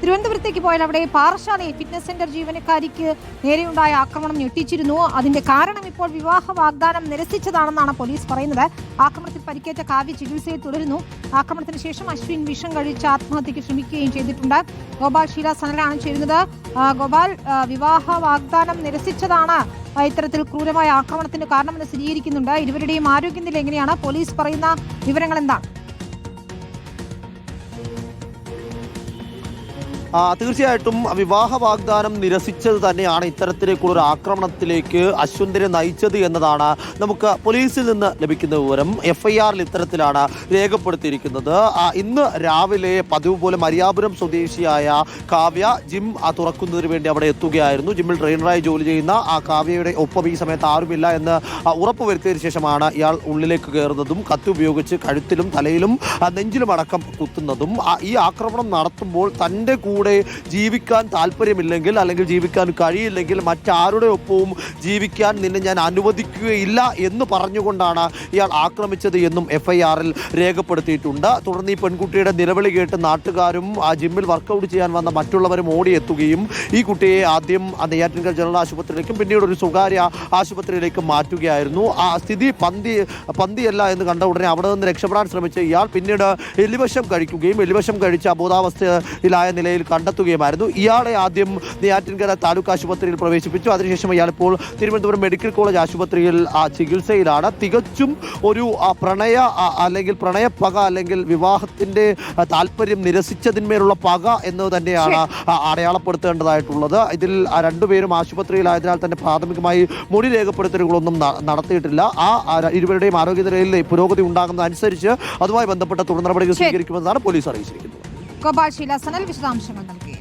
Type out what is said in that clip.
തിരുവനന്തപുരത്തേക്ക് പോയാൽ അവിടെ പാറശാലയിൽ ഫിറ്റ്നസ് സെന്റർ ജീവനക്കാരിക്ക് നേരെയുണ്ടായ ആക്രമണം ഞെട്ടിച്ചിരുന്നു. അതിന്റെ കാരണം ഇപ്പോൾ വിവാഹ വാഗ്ദാനം നിരസിച്ചതാണെന്നാണ് പോലീസ് പറയുന്നത്. ആക്രമണത്തിൽ പരിക്കേറ്റ കാവ്യ ചികിത്സയിൽ തുടരുന്നു. ആക്രമണത്തിന് ശേഷം അശ്വിൻ വിഷം കഴിച്ച് ആത്മഹത്യക്ക് ശ്രമിക്കുകയും ചെയ്തിട്ടുണ്ട്. ഗോപാൽ ഷീല സനലാണ് ചേരുന്നത്. ഗോപാൽ, വിവാഹ വാഗ്ദാനം നിരസിച്ചതാണ് ഇത്തരത്തിൽ ക്രൂരമായ ആക്രമണത്തിന് കാരണമെന്ന് സ്ഥിരീകരിക്കുന്നുണ്ട്. ഇരുവരുടെയും ആരോഗ്യനില എങ്ങനെയാണ്? പോലീസ് പറയുന്ന വിവരങ്ങൾ എന്താണ്? തീർച്ചയായിട്ടും വിവാഹ വാഗ്ദാനം നിരസിച്ചത് തന്നെയാണ് ഇത്തരത്തിലേക്കുള്ള ഒരു ആക്രമണത്തിലേക്ക് അശ്വന്തിനെ നയിച്ചത് എന്നതാണ് നമുക്ക് പോലീസിൽ നിന്ന് ലഭിക്കുന്ന വിവരം. എഫ്ഐആറിൽ ഇത്തരത്തിലാണ് രേഖപ്പെടുത്തിയിരിക്കുന്നത്. ഇന്ന് രാവിലെ പതിവ് പോലെ മരിയാപുരം സ്വദേശിയായ കാവ്യ ജിം തുറക്കുന്നതിന് വേണ്ടി അവിടെ എത്തുകയായിരുന്നു. ജിമ്മിൽ ട്രെയിനറായി ജോലി ചെയ്യുന്ന ആ കാവ്യയുടെ ഒപ്പം ഈ സമയത്ത് ആരുമില്ല എന്ന് ഉറപ്പുവരുത്തിയതിനു ശേഷമാണ് ഇയാൾ ഉള്ളിലേക്ക് കയറുന്നതും കത്തി ഉപയോഗിച്ച് കഴുത്തിലും തലയിലും നെഞ്ചിലും അടക്കം കുത്തുന്നതും. ഈ ആക്രമണം നടത്തുമ്പോൾ തൻ്റെ കൂടെ ജീവിക്കാൻ താല്പര്യമില്ലെങ്കിൽ അല്ലെങ്കിൽ ജീവിക്കാൻ കഴിയില്ലെങ്കിൽ മറ്റാരുടെ ഒപ്പവും ജീവിക്കാൻ നിന്നെ ഞാൻ അനുവദിക്കുകയില്ല എന്ന് പറഞ്ഞുകൊണ്ടാണ് ഇയാൾ ആക്രമിച്ചത് എന്നും എഫ്ഐആറിൽ രേഖപ്പെടുത്തിയിട്ടുണ്ട്. തുടർന്ന് ഈ പെൺകുട്ടിയുടെ നിലവിളി കേട്ട് നാട്ടുകാരും ആ ജിമ്മിൽ വർക്കൗട്ട് ചെയ്യാൻ വന്ന മറ്റുള്ളവരും ഓടിയെത്തുകയും ഈ കുട്ടിയെ ആദ്യം നെയ്യാറ്റിൻകര ജനറൽ ആശുപത്രിയിലേക്കും പിന്നീട് ഒരു സ്വകാര്യ ആശുപത്രിയിലേക്കും മാറ്റുകയായിരുന്നു. ആ സ്ഥിതി പന്തിയല്ല എന്ന് കണ്ട ഉടനെ അവിടെ നിന്ന് രക്ഷപ്പെടാൻ ശ്രമിച്ച ഇയാൾ പിന്നീട് എലിവശം കഴിക്കുകയും എലിവശം കഴിച്ച് അബോധാവസ്ഥയിലായ നിലയിൽ കണ്ടെത്തുകയുമായിരുന്നു. ഇയാളെ ആദ്യം നെയ്യാറ്റിൻകര താലൂക്ക് ആശുപത്രിയിൽ പ്രവേശിപ്പിച്ചു. അതിനുശേഷം ഇയാളിപ്പോൾ തിരുവനന്തപുരം മെഡിക്കൽ കോളേജ് ആശുപത്രിയിൽ ചികിത്സയിലാണ്. തികച്ചും ഒരു അല്ലെങ്കിൽ പ്രണയപ്പക അല്ലെങ്കിൽ വിവാഹത്തിന്റെ താല്പര്യം നിരസിച്ചതിന്മേലുള്ള പക എന്ന് തന്നെയാണ് അടയാളപ്പെടുത്തേണ്ടതായിട്ടുള്ളത്. ഇതിൽ രണ്ടുപേരും ആശുപത്രിയിലായതിനാൽ തന്നെ പ്രാഥമികമായി മൊഴി രേഖപ്പെടുത്തലുകളൊന്നും നടത്തിയിട്ടില്ല. ഇരുവരുടെയും ആരോഗ്യനിലയിൽ പുരോഗതി ഉണ്ടാകുന്നതനുസരിച്ച് അതുമായി ബന്ധപ്പെട്ട തുടർ നടപടികൾ സ്വീകരിക്കുമെന്നാണ് പോലീസ് അറിയിച്ചിരിക്കുന്നത്. ഗോപാൽ ഷീല സനൽ വിശദാംശങ്ങൾ നൽകി.